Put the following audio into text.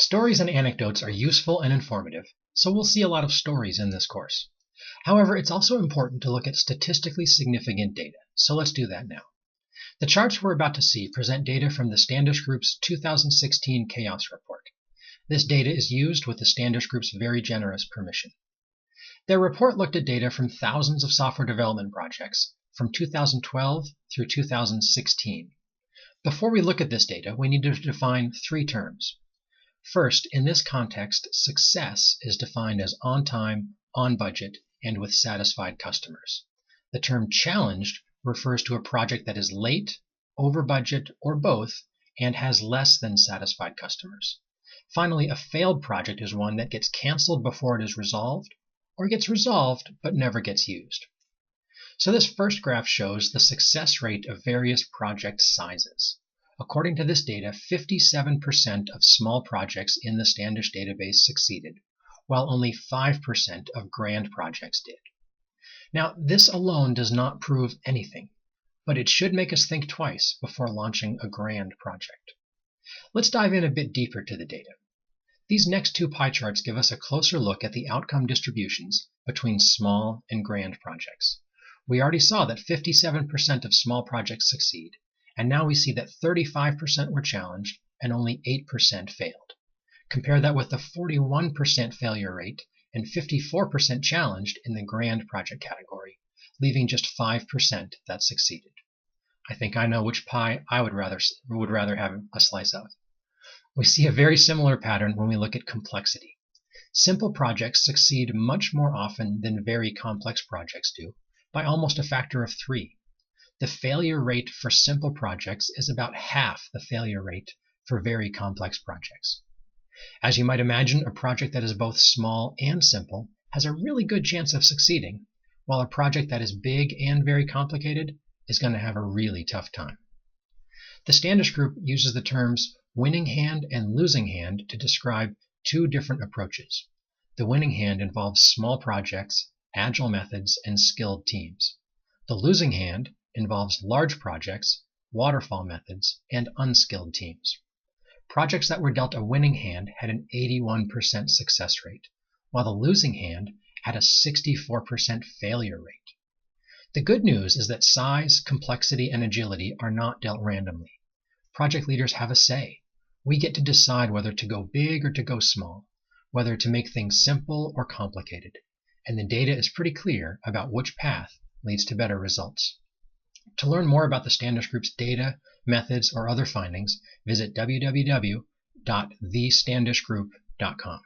Stories and anecdotes are useful and informative, so we'll see a lot of stories in this course. However, it's also important to look at statistically significant data, so let's do that now. The charts we're about to see present data from the Standish Group's 2016 Chaos Report. This data is used with the Standish Group's very generous permission. Their report looked at data from thousands of software development projects from 2012 through 2016. Before we look at this data, we need to define three terms. First, in this context, success is defined as on time, on budget, and with satisfied customers. The term challenged refers to a project that is late, over budget, or both, and has less than satisfied customers. Finally, a failed project is one that gets canceled before it is resolved, or gets resolved but never gets used. So this first graph shows the success rate of various project sizes. According to this data, 57% of small projects in the Standish database succeeded, while only 5% of grand projects did. Now, this alone does not prove anything, but it should make us think twice before launching a grand project. Let's dive in a bit deeper to the data. These next two pie charts give us a closer look at the outcome distributions between small and grand projects. We already saw that 57% of small projects succeed, and now we see that 35% were challenged and only 8% failed. Compare that with the 41% failure rate and 54% challenged in the grand project category, leaving just 5% that succeeded. I think I know which pie I would rather have a slice of. We see a very similar pattern when we look at complexity. Simple projects succeed much more often than very complex projects do, by almost a factor of 3. The failure rate for simple projects is about half the failure rate for very complex projects. As you might imagine, a project that is both small and simple has a really good chance of succeeding, while a project that is big and very complicated is going to have a really tough time. The Standish Group uses the terms winning hand and losing hand to describe two different approaches. The winning hand involves small projects, agile methods, and skilled teams. The losing hand involves large projects, waterfall methods, and unskilled teams. Projects that were dealt a winning hand had an 81% success rate, while the losing hand had a 64% failure rate. The good news is that size, complexity, and agility are not dealt randomly. Project leaders have a say. We get to decide whether to go big or to go small, whether to make things simple or complicated, and the data is pretty clear about which path leads to better results. To learn more about the Standish Group's data, methods, or other findings, visit www.thestandishgroup.com.